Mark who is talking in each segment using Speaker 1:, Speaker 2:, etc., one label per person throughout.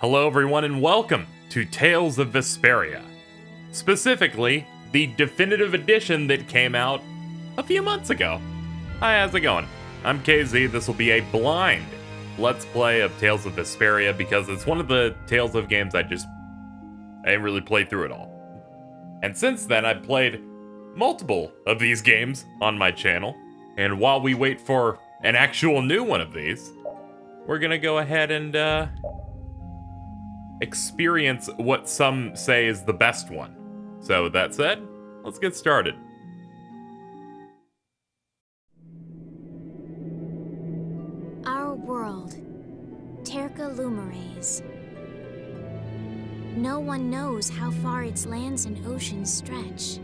Speaker 1: Hello everyone and welcome to Tales of Vesperia. Specifically, the definitive edition that came out a few months ago. Hi, how's it going? I'm KZ. This will be a blind Let's Play of Tales of Vesperia because it's one of the Tales of games I didn't really play through it all. And since then, I've played multiple of these games on my channel. And while we wait for an actual new one of these, we're gonna go ahead and experience what some say is the best one. So with that said, let's get started.
Speaker 2: Our world, Terca Lumares. No one knows how far its lands and oceans stretch.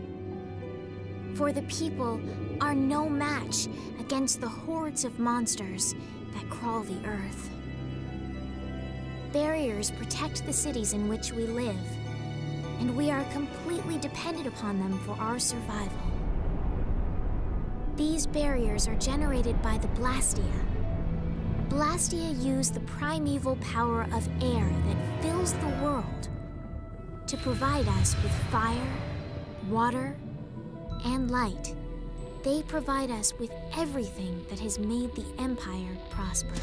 Speaker 2: For the people are no match against the hordes of monsters that crawl the earth. Barriers protect the cities in which we live, and we are completely dependent upon them for our survival. These barriers are generated by the Blastia. Blastia use the primeval power of air that fills the world to provide us with fire, water, and light. They provide us with everything that has made the Empire prosper.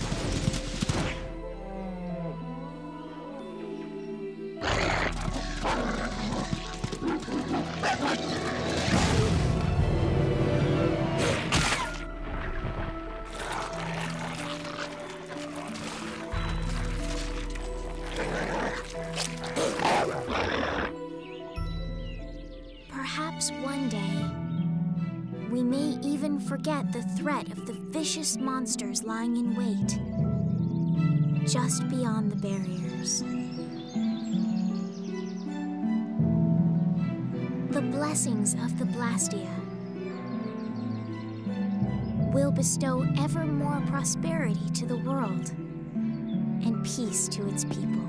Speaker 2: Perhaps one day, we may even forget the threat of the vicious monsters lying in wait just beyond the barriers. The blessings of the Blastia will bestow ever more prosperity to the world and peace to its people.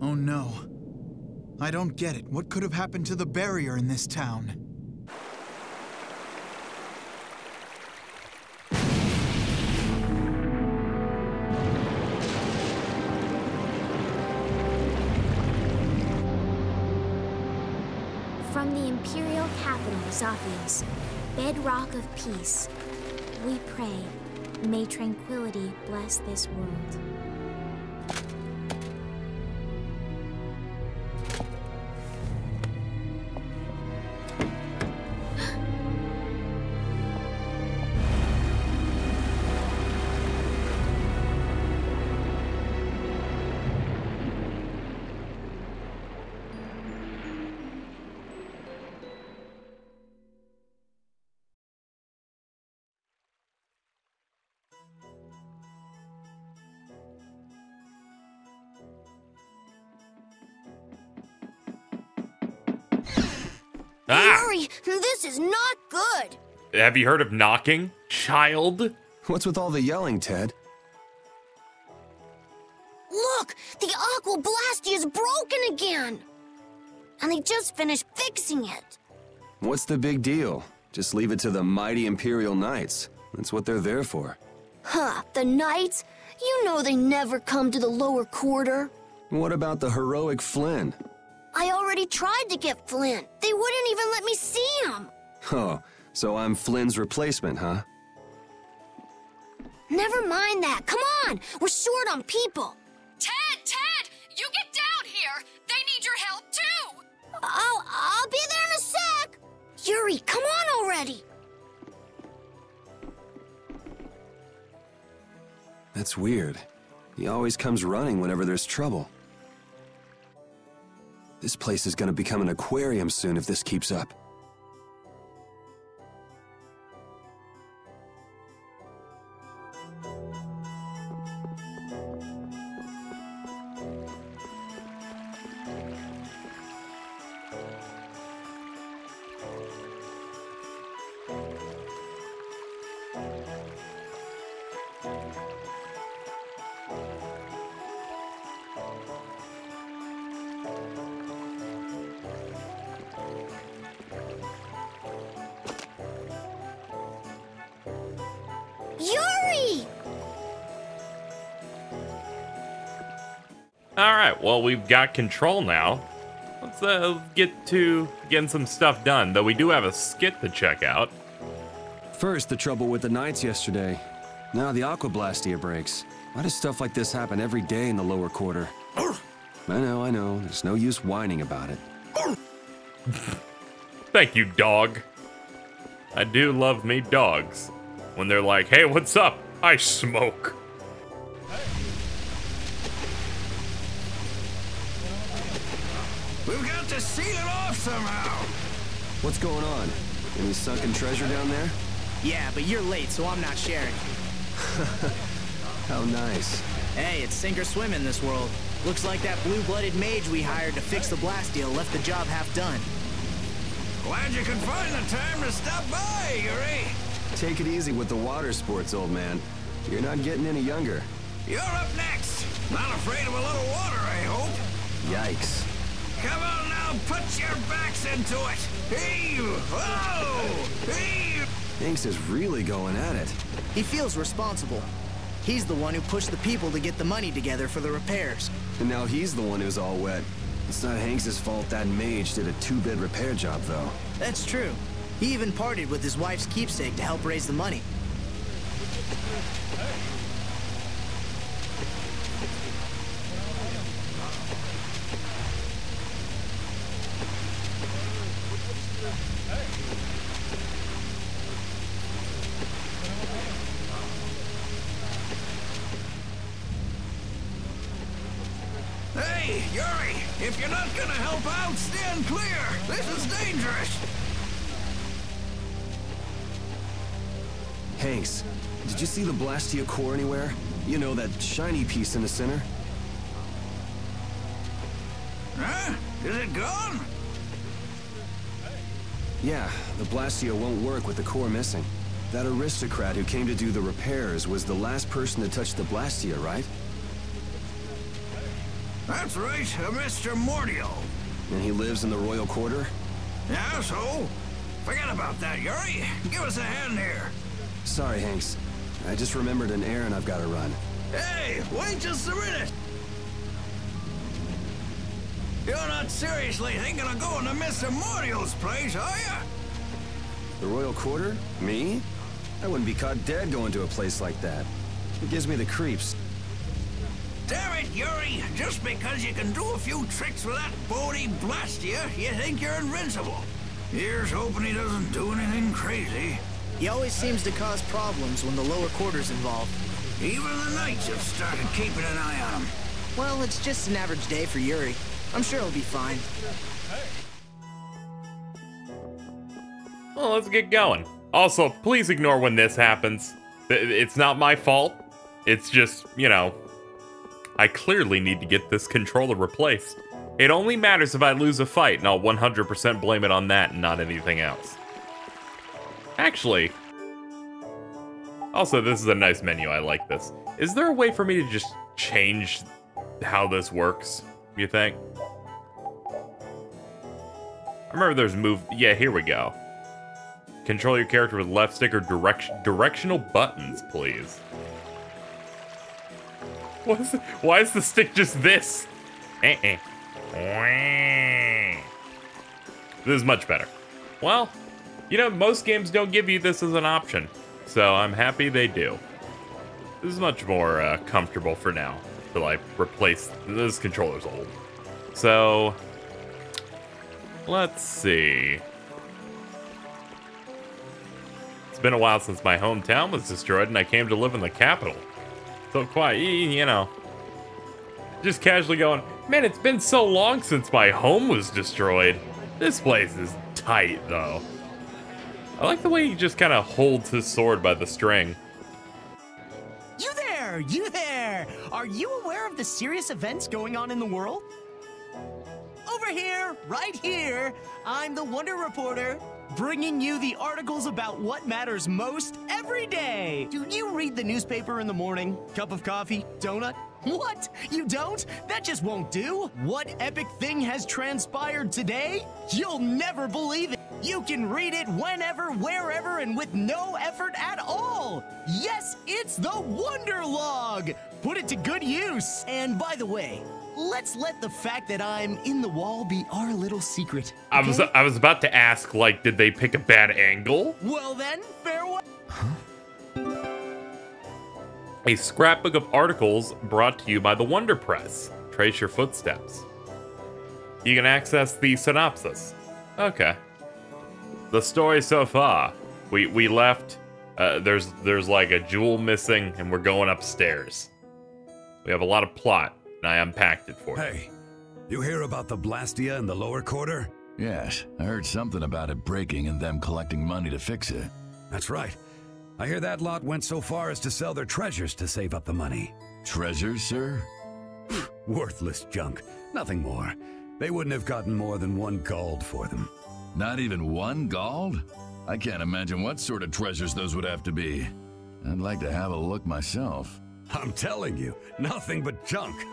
Speaker 3: Oh no. I don't get it. What could have happened to the barrier in this town?
Speaker 2: From the imperial capital, Zophius, bedrock of peace, we pray, may tranquility bless this world.
Speaker 4: Hurry! This is not good!
Speaker 1: Have you heard of knocking, child?
Speaker 5: What's with all the yelling, Ted?
Speaker 4: Look! The Aqua Blastia is broken again! And they just finished fixing it.
Speaker 5: What's the big deal? Just leave it to the mighty Imperial Knights. That's what they're there for.
Speaker 4: Huh, the Knights? You know they never come to the lower quarter.
Speaker 5: What about the heroic Flynn?
Speaker 4: I already tried to get Flynn. They wouldn't even let me see him.
Speaker 5: Oh, so I'm Flynn's replacement, huh?
Speaker 4: Never mind that. Come on! We're short on people.
Speaker 6: Ted! You get down here! They need your help too!
Speaker 4: I'll be there in a sec! Yuri, come on already!
Speaker 5: That's weird. He always comes running whenever there's trouble. This place is gonna become an aquarium soon if this keeps up.
Speaker 4: Yuri!
Speaker 1: Alright, well, we've got control now. Let's get to getting some stuff done, though we do have a skit to check out.
Speaker 5: First, the trouble with the Knights yesterday. Now the Aqua Blastia breaks. Why does stuff like this happen every day in the lower quarter? I know. There's no use whining about it.
Speaker 1: Thank you, dog. I do love me dogs. When they're like, hey, what's up? I smoke.
Speaker 3: We've got to seal it off somehow.
Speaker 5: What's going on? Any sunken treasure down there?
Speaker 7: Yeah, but you're late, so I'm not sharing.
Speaker 5: How nice.
Speaker 7: Hey, it's sink or swim in this world. Looks like that blue-blooded mage we hired to fix the Blastia left the job half done.
Speaker 3: Glad you could find the time to stop by, Yuri.
Speaker 5: Take it easy with the water sports, old man. You're not getting any younger.
Speaker 3: You're up next. Not afraid of a little water, I hope.
Speaker 5: Yikes.
Speaker 3: Come on now, put your backs into it. Heave! Whoa! Heave!
Speaker 5: Hanks is really going at it.
Speaker 7: He feels responsible. He's the one who pushed the people to get the money together for the repairs.
Speaker 5: And now he's the one who's all wet. It's not Hanks' fault that mage did a two-bit repair job, though.
Speaker 7: That's true. He even partied with his wife's keepsake to help raise the money.
Speaker 3: Hey, Yuri! If you're not gonna help out, stand clear! This is dangerous!
Speaker 5: Hanks, did you see the Blastia core anywhere? You know, that shiny piece in the center?
Speaker 3: Huh? Is it gone?
Speaker 5: Yeah, the Blastia won't work with the core missing. That aristocrat who came to do the repairs was the last person to touch the Blastia, right?
Speaker 3: That's right, a Mr. Mordio.
Speaker 5: And he lives in the royal quarter?
Speaker 3: Yeah, so? Forget about that, Yuri. Give us a hand here.
Speaker 5: Sorry, Hanks. I just remembered an errand I've got to run.
Speaker 3: Hey, wait just a minute! You're not seriously thinking of going to Mr. Mordio's place, are you?
Speaker 5: The royal quarter? Me? I wouldn't be caught dead going to a place like that. It gives me the creeps.
Speaker 3: Damn it, Yuri! Just because you can do a few tricks with that Bodhi Blastia, you think you're invincible. Here's hoping he doesn't do anything crazy.
Speaker 7: He always seems to cause problems when the lower quarter's involved.
Speaker 3: Even the Knights have started keeping an eye on him.
Speaker 7: Well, it's just an average day for Yuri. I'm sure he'll be fine.
Speaker 1: Well, let's get going. Also, please ignore when this happens. It's not my fault. It's just, you know, I clearly need to get this controller replaced. It only matters if I lose a fight, and I'll 100% blame it on that and not anything else. Actually, also, this is a nice menu. I like this. Is there a way for me to just change how this works, you think? I remember there's yeah, here we go. Control your character with left stick or directional buttons, please. Why is the stick just this? This is much better. Well, you know, most games don't give you this as an option, so I'm happy they do. This is much more comfortable for now, to like replace, this controller's old. So, let's see. It's been a while since my hometown was destroyed and I came to live in the capital. So quite, you know, just casually going, man, it's been so long since my home was destroyed. This place is tight, though. I like the way he just kind of holds his sword by the string.
Speaker 8: You there! You there! Are you aware of the serious events going on in the world? Over here, right here, I'm the Wonder Reporter, bringing you the articles about what matters most every day. Do you read the newspaper in the morning? Cup of coffee? Donut? What? You don't? That just won't do. What epic thing has transpired today? You'll never believe it. You can read it whenever, wherever, and with no effort at all. Yes, it's the Wonder Log. Put it to good use. And by the way, let's let the fact that I'm in the wall be our little secret. Okay?
Speaker 1: I was about to ask, like, did they pick a bad angle?
Speaker 8: Well then, farewell.
Speaker 1: A scrapbook of articles brought to you by the Wonder Press. Trace your footsteps. You can access the synopsis. Okay. The story so far. We left. There's like a jewel missing, and we're going upstairs. We have a lot of plot, and I unpacked it for you.
Speaker 9: Hey, you hear about the Blastia in the lower quarter?
Speaker 10: Yes, I heard something about it breaking and them collecting money to fix it.
Speaker 9: That's right. I hear that lot went so far as to sell their treasures to save up the money.
Speaker 10: Treasures, sir?
Speaker 9: Worthless junk. Nothing more. They wouldn't have gotten more than 1 gold for them.
Speaker 10: Not even 1 gold? I can't imagine what sort of treasures those would have to be. I'd like to have a look myself.
Speaker 9: I'm telling you, nothing but junk.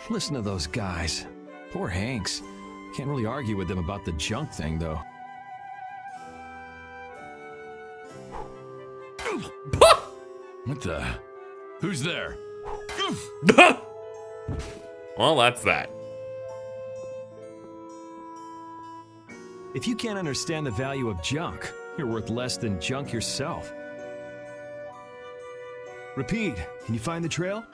Speaker 5: Listen to those guys. Poor Hanks. Can't really argue with them about the junk thing, though.
Speaker 10: What the? Who's there?
Speaker 1: Well, that's that.
Speaker 5: If you can't understand the value of junk, you're worth less than junk yourself. Repeat, can you find the trail?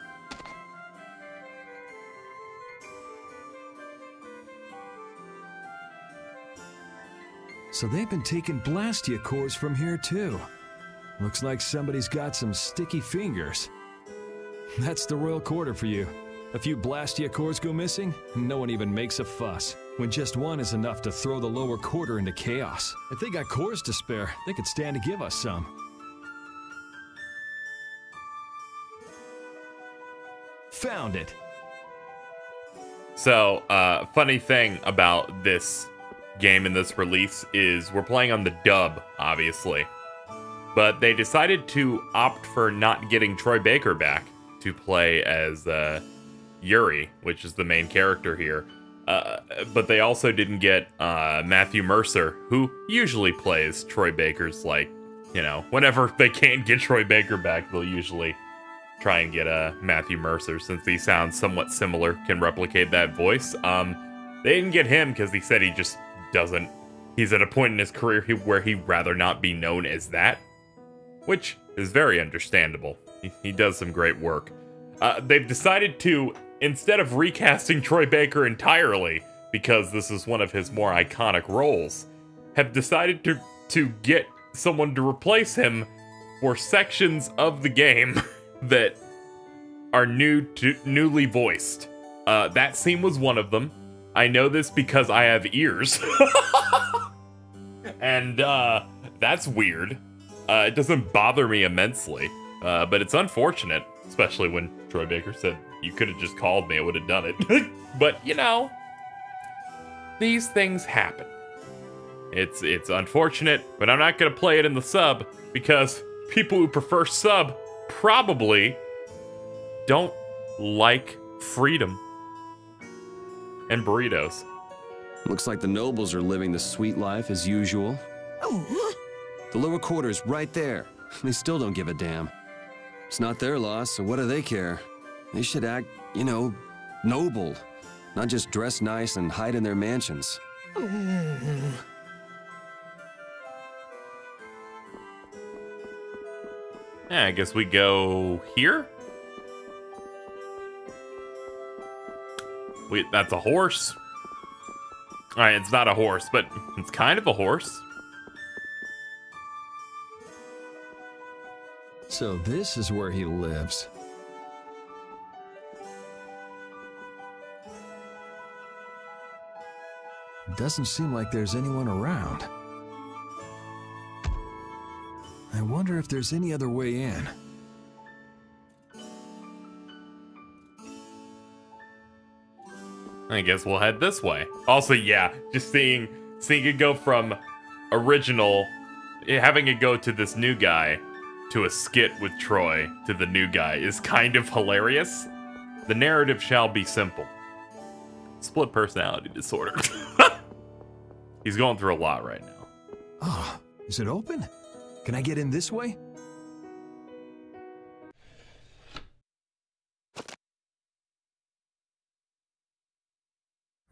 Speaker 5: So they've been taking Blastia cores from here too. Looks like somebody's got some sticky fingers. That's the royal quarter for you. A few Blastia cores go missing, and no one even makes a fuss. When just one is enough to throw the lower quarter into chaos. If they got cores to spare, they could stand to give us some. Found it.
Speaker 1: So, funny thing about this game and this release is we're playing on the dub, obviously. But they decided to opt for not getting Troy Baker back to play as Yuri, which is the main character here. But they also didn't get Matthew Mercer, who usually plays Troy Baker's, like, you know, whenever they can't get Troy Baker back, they'll usually try and get Matthew Mercer, since he sounds somewhat similar, can replicate that voice. They didn't get him because he said he just doesn't. He's at a point in his career where he'd rather not be known as that, which is very understandable. He does some great work. They've decided to, instead of recasting Troy Baker entirely, because this is one of his more iconic roles, have decided to get someone to replace him for sections of the game that are newly voiced. That scene was one of them. I know this because I have ears. And that's weird. It doesn't bother me immensely, but it's unfortunate, especially when Troy Baker said, "You could have just called me, I would have done it." But, you know, these things happen. It's unfortunate, but I'm not going to play it in the sub, because people who prefer sub probably don't like freedom and burritos.
Speaker 5: Looks like the nobles are living the sweet life as usual. The lower quarter's right there. They still don't give a damn. It's not their loss, so what do they care? They should act, you know, noble. Not just dress nice and hide in their mansions.
Speaker 1: Yeah, I guess we go here? Wait, that's a horse. Alright, it's not a horse, but it's kind of a horse.
Speaker 5: So this is where he lives. It doesn't seem like there's anyone around. I wonder if there's any other way in.
Speaker 1: I guess we'll head this way. Also, yeah, just seeing it go from original, having it go to this new guy, to a skit with Troy, to the new guy is kind of hilarious. The narrative shall be simple. Split personality disorder. He's going through a lot right now.
Speaker 5: Oh, is it open? Can I get in this way?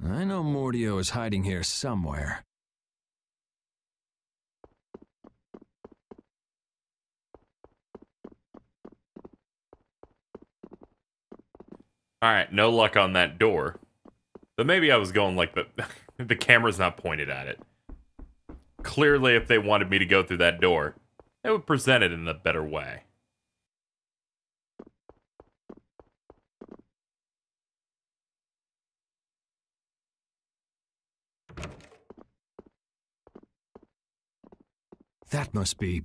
Speaker 5: I know Mordio is hiding here somewhere.
Speaker 1: Alright, no luck on that door. But maybe I was going like the camera's not pointed at it. Clearly, if they wanted me to go through that door, they would present it in a better way.
Speaker 5: That must be...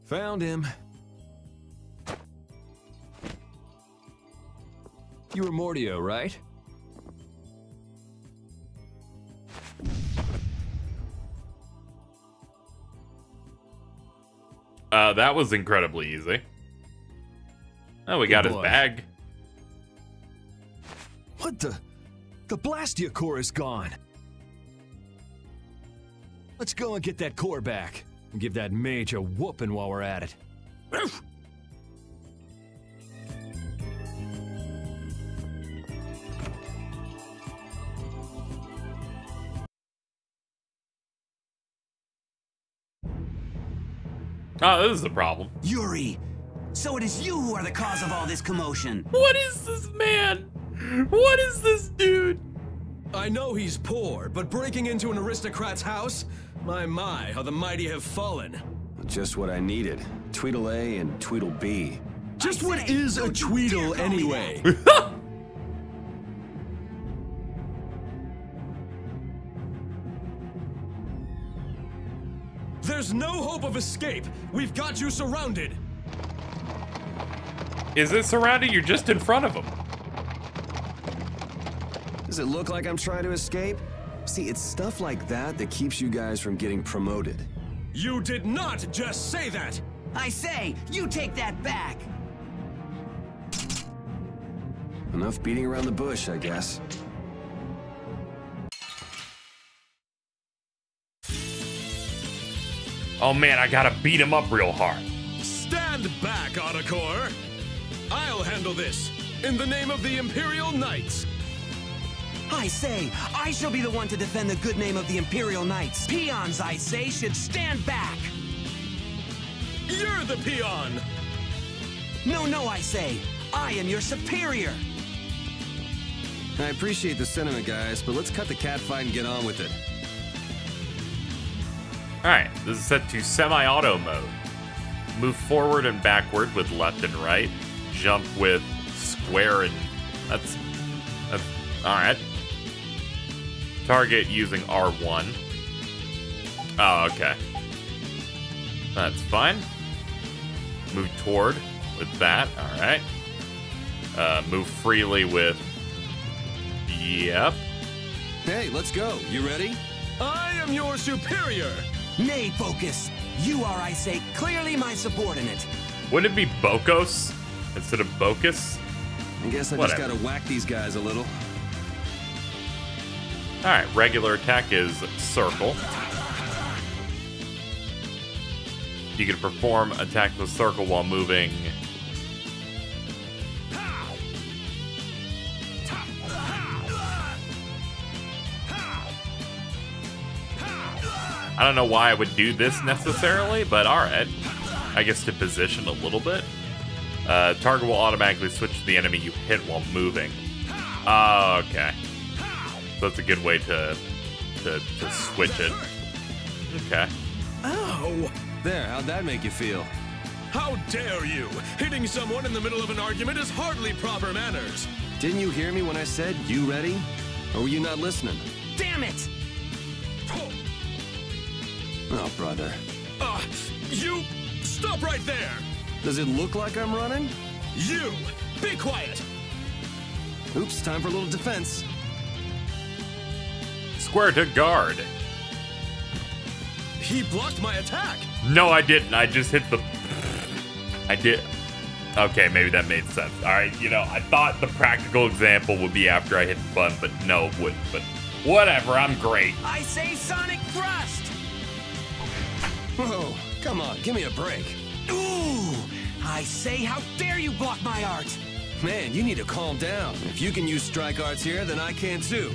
Speaker 5: Found him. You were Mordio, right?
Speaker 1: That was incredibly easy. Oh, we got his bag.
Speaker 5: What the? The Blastia core is gone. Let's go and get that core back. And give that mage a whooping while we're at it.
Speaker 1: Oh, this is the problem.
Speaker 11: Yuri, so it is you who are the cause of all this commotion.
Speaker 1: What is this man? What is this dude?
Speaker 12: I know he's poor, but breaking into an aristocrat's house? My, how the mighty have fallen.
Speaker 13: Just what I needed. Tweedle A and Tweedle B.
Speaker 12: Just what is a Tweedle anyway? There's no hope of escape. We've got you surrounded.
Speaker 1: Is it surrounded? You're just in front of him.
Speaker 13: Does it look like I'm trying to escape? See, it's stuff like that that keeps you guys from getting promoted.
Speaker 12: You did not just say that!
Speaker 11: I say, you take that back!
Speaker 13: Enough beating around the bush, I guess.
Speaker 1: Oh man, I gotta beat him up real hard.
Speaker 12: Stand back, Autocore! I'll handle this, in the name of the Imperial Knights!
Speaker 11: I say, I shall be the one to defend the good name of the Imperial Knights. Peons, I say, should stand back!
Speaker 12: You're the peon!
Speaker 11: No, I say, I am your superior!
Speaker 13: I appreciate the sentiment, guys, but let's cut the catfight and get on with it.
Speaker 1: Alright, this is set to semi-auto mode. Move forward and backward with left and right. Jump with square and... That's alright. Target using R1. Oh, okay. That's fine. Move toward with that. Alright. Move freely with... Yep.
Speaker 13: Hey, let's go. You ready?
Speaker 12: I am your superior!
Speaker 11: Nay, Focus. You are, I say, clearly my subordinate.
Speaker 1: Wouldn't it be Bokos instead of Bocus?
Speaker 13: I guess I just gotta whack these guys a little.
Speaker 1: Alright, regular attack is circle. You can perform attack with circle while moving. I don't know why I would do this necessarily, but alright. I guess to position a little bit. Target will automatically switch to the enemy you hit while moving. Oh, okay. So that's a good way to switch it. Okay.
Speaker 12: Ow!
Speaker 13: There, how'd that make you feel?
Speaker 12: How dare you! Hitting someone in the middle of an argument is hardly proper manners!
Speaker 13: Didn't you hear me when I said, you ready? Or were you not listening?
Speaker 11: Damn it!
Speaker 13: Oh, brother.
Speaker 12: You... Stop right there!
Speaker 13: Does it look like I'm running?
Speaker 12: You! Be quiet!
Speaker 13: Oops, time for a little defense.
Speaker 1: square to guard.
Speaker 12: He blocked my attack!
Speaker 1: No, I didn't. I just hit the... I did... Okay, maybe that made sense. Alright, you know, I thought the practical example would be after I hit the button, but no, it wouldn't. But whatever, I'm great.
Speaker 11: I say Sonic Thrust!
Speaker 13: Whoa, come on, give me a break.
Speaker 11: Ooh! I say, how dare you block my art!
Speaker 13: Man, you need to calm down. If you can use strike arts here, then I can too.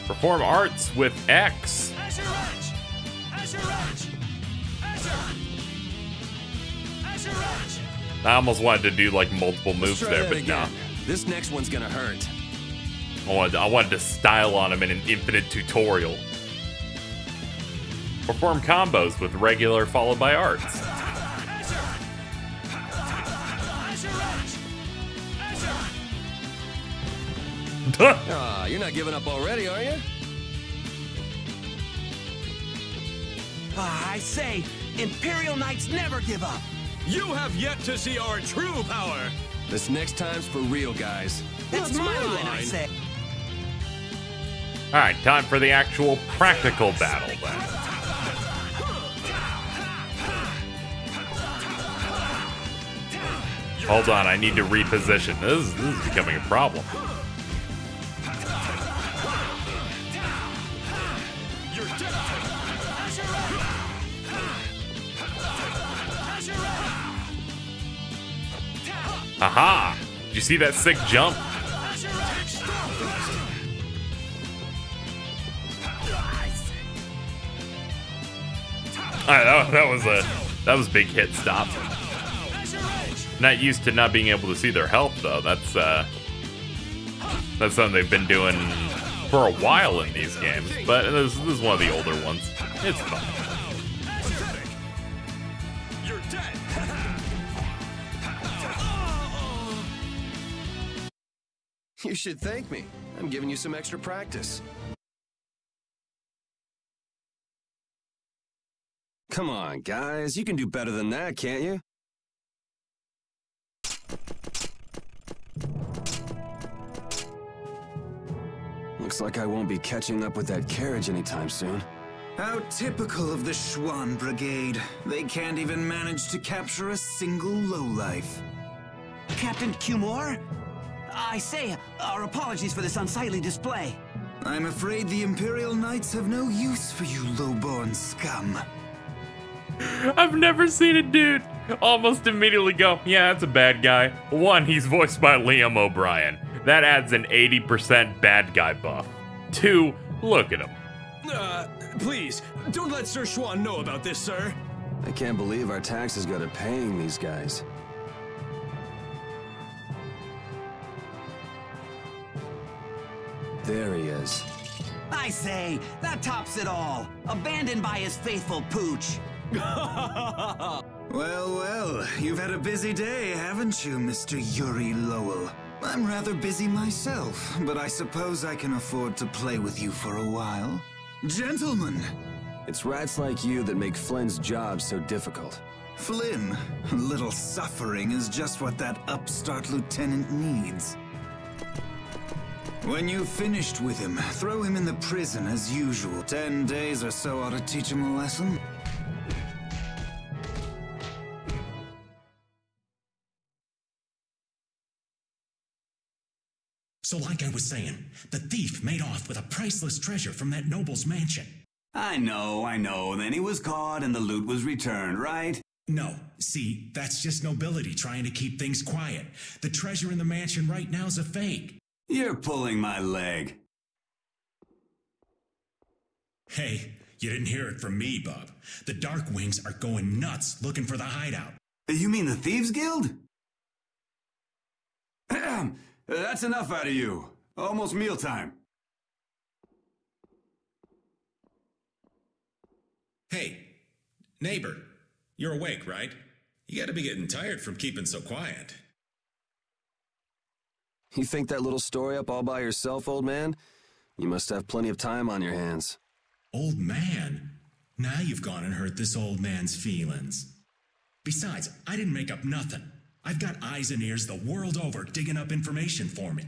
Speaker 1: Perform arts with X.
Speaker 12: Azure Edge! Azure Edge! Azure! Azure Edge!
Speaker 1: I almost wanted to do like multiple moves
Speaker 13: Let's try
Speaker 1: there,
Speaker 13: that
Speaker 1: but
Speaker 13: again.
Speaker 1: no.
Speaker 13: This next one's gonna hurt.
Speaker 1: I wanted to style on him in an infinite tutorial. Perform combos with regular followed by arts.
Speaker 13: Ah, you're not giving up already, are you?
Speaker 11: I say, Imperial Knights never give up!
Speaker 12: You have yet to see our true power!
Speaker 13: This next time's for real, guys.
Speaker 11: It's my line, I say.
Speaker 1: Alright, time for the actual practical battle then. Hold on, I need to reposition. This is becoming a problem. Aha! Did you see that sick jump? That was big hit stop. Not used to not being able to see their health though. That's something they've been doing for a while in these games. But this is one of the older ones. It's fun.
Speaker 12: You're dead.
Speaker 13: You should thank me. I'm giving you some extra practice. Come on, guys. You can do better than that, can't you? Looks like I won't be catching up with that carriage anytime soon.
Speaker 3: How typical of the Schwann Brigade. They can't even manage to capture a single lowlife.
Speaker 11: Captain Cumore? I say, our apologies for this unsightly display.
Speaker 3: I'm afraid the Imperial Knights have no use for you lowborn scum.
Speaker 1: I've never seen a dude almost immediately go, yeah, that's a bad guy. One, he's voiced by Liam O'Brien. That adds an 80% bad guy buff. Two, look at him.
Speaker 12: Please, don't let Sir Schwann know about this, sir.
Speaker 13: I can't believe our taxes go to paying these guys. There he is.
Speaker 11: I say, that tops it all. Abandoned by his faithful pooch.
Speaker 3: Well, well, you've had a busy day, haven't you, Mr. Yuri Lowell? I'm rather busy myself, but I suppose I can afford to play with you for a while. Gentlemen!
Speaker 13: It's rats like you that make Flynn's job so difficult.
Speaker 3: Flynn, a little suffering is just what that upstart lieutenant needs. When you've finished with him, throw him in the prison as usual. 10 days or so ought to teach him a lesson.
Speaker 14: So like I was saying, the thief made off with a priceless treasure from that noble's mansion.
Speaker 15: I know. Then he was caught and the loot was returned, right?
Speaker 14: No. See, that's just nobility trying to keep things quiet. The treasure in the mansion right now is a fake.
Speaker 15: You're pulling my leg.
Speaker 14: Hey, you didn't hear it from me, bub. The Dark Wings are going nuts looking for the hideout.
Speaker 15: You mean the Thieves Guild? That's enough out of you. Almost mealtime.
Speaker 14: Hey, neighbor, you're awake, right? You gotta be getting tired from keeping so quiet.
Speaker 13: You think that little story up all by yourself, old man? You must have plenty of time on your hands.
Speaker 14: Old man? Now you've gone and hurt this old man's feelings. Besides, I didn't make up nothing. I've got eyes and ears the world over digging up information for me.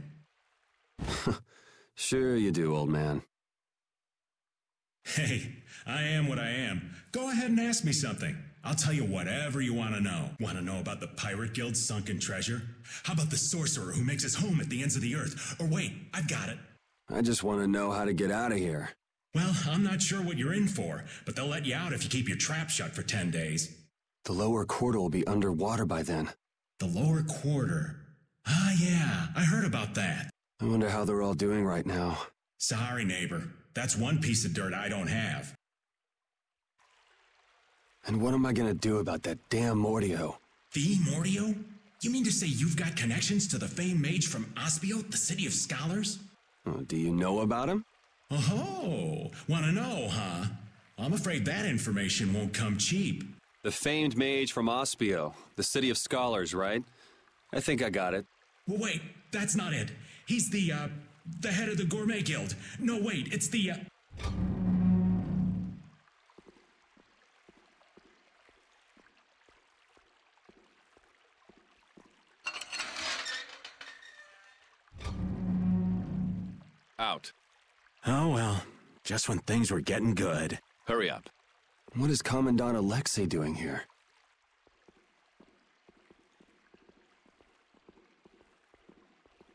Speaker 13: Sure you do, old man.
Speaker 14: Hey, I am what I am. Go ahead and ask me something. I'll tell you whatever you want to know. Want to know about the Pirate Guild's sunken treasure? How about the sorcerer who makes his home at the ends of the earth? Or wait, I've got it.
Speaker 13: I just want to know how to get out of here.
Speaker 14: Well, I'm not sure what you're in for, but they'll let you out if you keep your trap shut for 10 days.
Speaker 13: The lower quarter will be underwater by then.
Speaker 14: The lower quarter? Ah, yeah, I heard about that.
Speaker 13: I wonder how they're all doing right now.
Speaker 14: Sorry, neighbor. That's one piece of dirt I don't have.
Speaker 13: And what am I gonna do about that damn Mordio?
Speaker 14: The Mordio? You mean to say you've got connections to the famed mage from Ospio, the city of scholars?
Speaker 13: Do you know about him?
Speaker 14: Oh, wanna know, huh? I'm afraid that information won't come cheap.
Speaker 13: The famed mage from Ospio, the city of scholars, right? I think I got it.
Speaker 14: Well, wait, that's not it. He's the head of the Gourmet Guild. No, wait, it's the,
Speaker 9: Out.
Speaker 11: Oh well, just when things were getting good.
Speaker 9: Hurry up.
Speaker 13: What is Commandant Alexei doing here?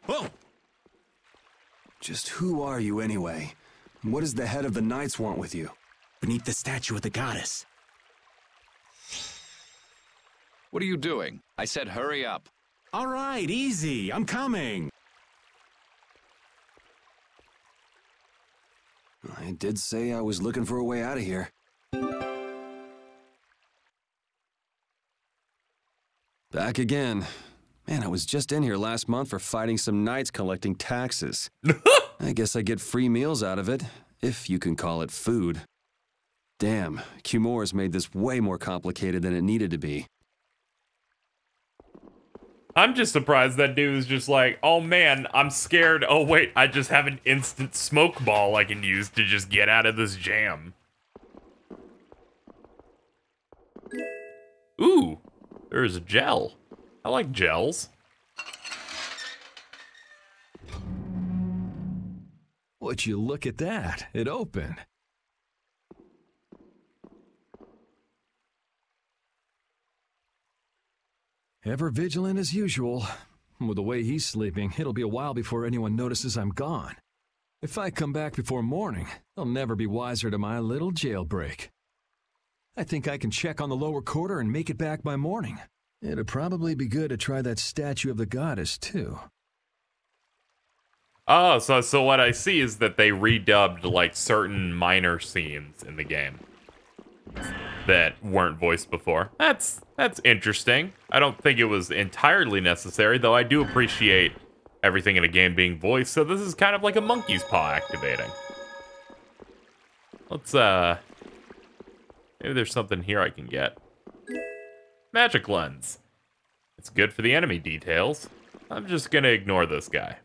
Speaker 11: Whoa!
Speaker 13: Just who are you anyway? What does the head of the Knights want with you?
Speaker 11: Beneath the statue of the goddess.
Speaker 9: What are you doing? I said hurry up.
Speaker 11: All right, easy. I'm coming.
Speaker 13: I did say I was looking for a way out of here. Back again. Man, I was just in here last month for fighting some knights collecting taxes. I guess I get free meals out of it, if you can call it food. Damn, Cumor's made this way more complicated than it needed to be.
Speaker 1: I'm just surprised that dude was just like, oh man, I'm scared. Oh wait, I just have an instant smoke ball I can use to just get out of this jam. Ooh, there's a gel. I like gels.
Speaker 5: Would you look at that? It opened. Ever vigilant as usual. With the way he's sleeping, it'll be a while before anyone notices I'm gone. If I come back before morning, they'll never be wiser to my little jailbreak. I think I can check on the lower quarter and make it back by morning. It'd probably be good to try that statue of the goddess, too.
Speaker 1: Oh, so what I see is that they redubbed, like, certain minor scenes in the game that weren't voiced before. That's interesting. I don't think it was entirely necessary, though I do appreciate everything in a game being voiced, so this is kind of like a monkey's paw activating. Let's, maybe there's something here I can get. Magic lens. It's good for the enemy details. I'm just gonna ignore this guy.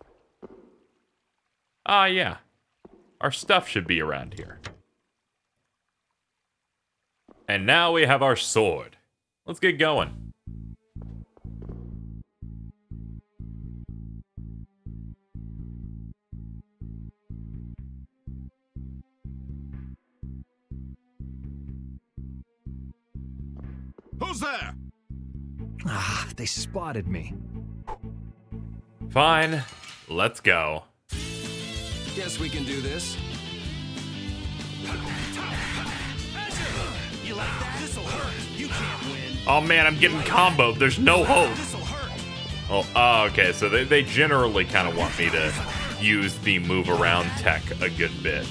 Speaker 1: Ah, yeah. Our stuff should be around here. And now we have our sword. Let's get going.
Speaker 5: Who's there? Ah, they spotted me.
Speaker 1: Fine, let's go.
Speaker 13: Guess we can do this.
Speaker 8: You like that? This'll hurt. You can't win.
Speaker 1: Oh man, I'm getting comboed. There's no hope. Oh, okay, so they generally kind of want me to use the move around tech a good bit.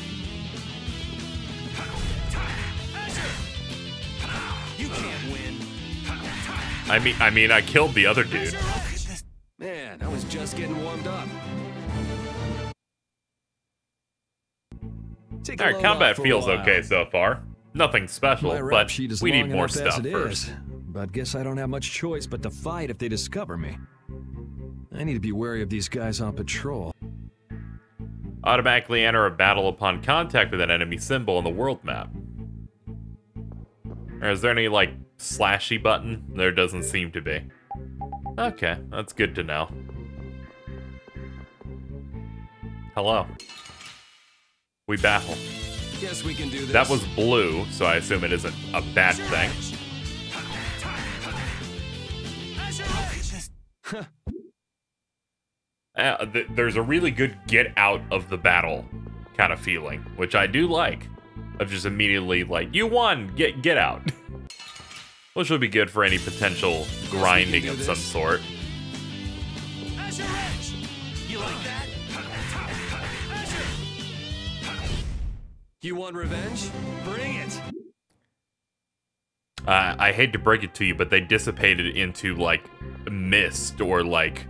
Speaker 8: You can't win.
Speaker 1: I mean, I killed the other dude.
Speaker 13: Man, I was just getting warmed up.
Speaker 1: Alright, combat feels okay so far. Nothing special, but we need more stuff first.
Speaker 5: But guess I don't have much choice but to fight if they discover me. I need to be wary of these guys on patrol.
Speaker 1: Automatically enter a battle upon contact with an enemy symbol on the world map. Or is there any, like, slashy button? There doesn't seem to be. Okay, that's good to know. hello. We battle.
Speaker 5: Guess we can do this.
Speaker 1: That was blue, so I assume it isn't a bad thing. There's a really good get out of the battle kind of feeling, which I do like. Of just immediately like, you won, get out. Which would be good for any potential grinding of some sort.
Speaker 8: You like that?
Speaker 5: You want revenge?
Speaker 8: Bring it.
Speaker 1: I hate to break it to you, but they dissipated into like mist or like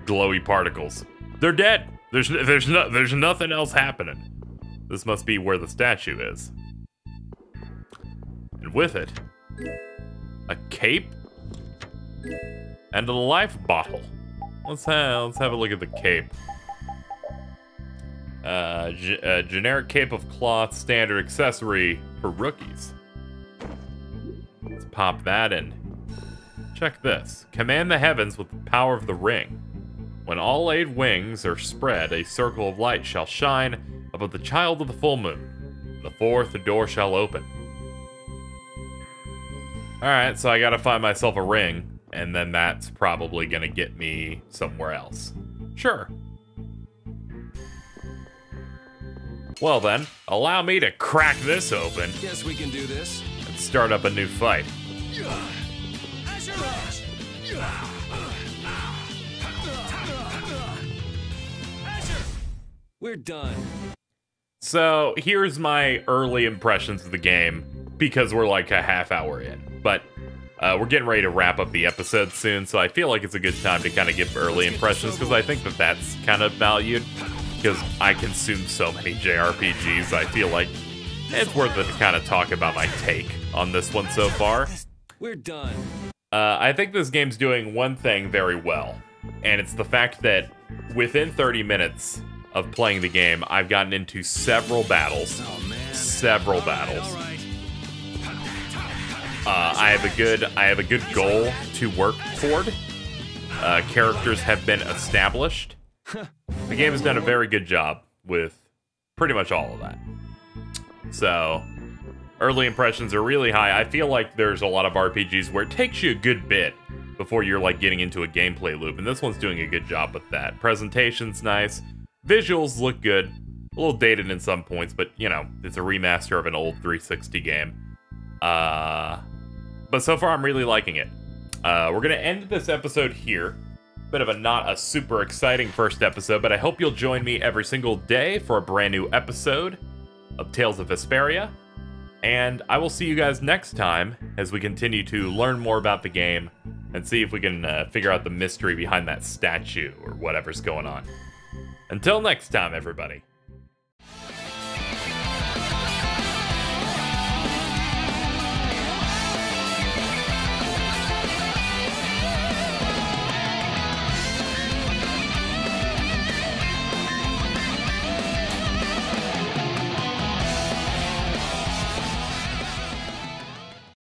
Speaker 1: glowy particles. They're dead. There's nothing else happening. This must be where the statue is. And with it, a cape and a life bottle. Let's have a look at the cape. A generic cape of cloth, standard accessory for rookies. Let's pop that in. Check this. Command the heavens with the power of the ring. When all 8 wings are spread, a circle of light shall shine above the child of the full moon. The 4th door shall open. Alright, so I gotta find myself a ring, and then that's probably gonna get me somewhere else. Sure. Well then, allow me to crack this open.
Speaker 5: Guess we can do this.
Speaker 1: And start up a new fight.
Speaker 5: We're done.
Speaker 1: So, here's my early impressions of the game, because we're like a half hour in. But we're getting ready to wrap up the episode soon, so I feel like it's a good time to kind of give early impressions, because I think that that's kind of valued. Because I consume so many JRPGs, I feel like it's worth it to kind of talk about my take on this one so far.
Speaker 5: We're done.
Speaker 1: I think this game's doing one thing very well, and it's the fact that within 30 minutes of playing the game, I've gotten into several battles. Several battles. I have a good goal to work toward. Characters have been established. The game has done a very good job with pretty much all of that. So, early impressions are really high. I feel like there's a lot of RPGs where it takes you a good bit before you're like getting into a gameplay loop, and this one's doing a good job with that. Presentation's nice. Visuals look good. A little dated in some points, but you know, it's a remaster of an old 360 game. But so far I'm really liking it. We're gonna end this episode here. Bit of a not a super exciting first episode, but I hope you'll join me every single day for a brand new episode of Tales of Vesperia. And I will see you guys next time as we continue to learn more about the game and see if we can figure out the mystery behind that statue or whatever's going on. Until next time, everybody.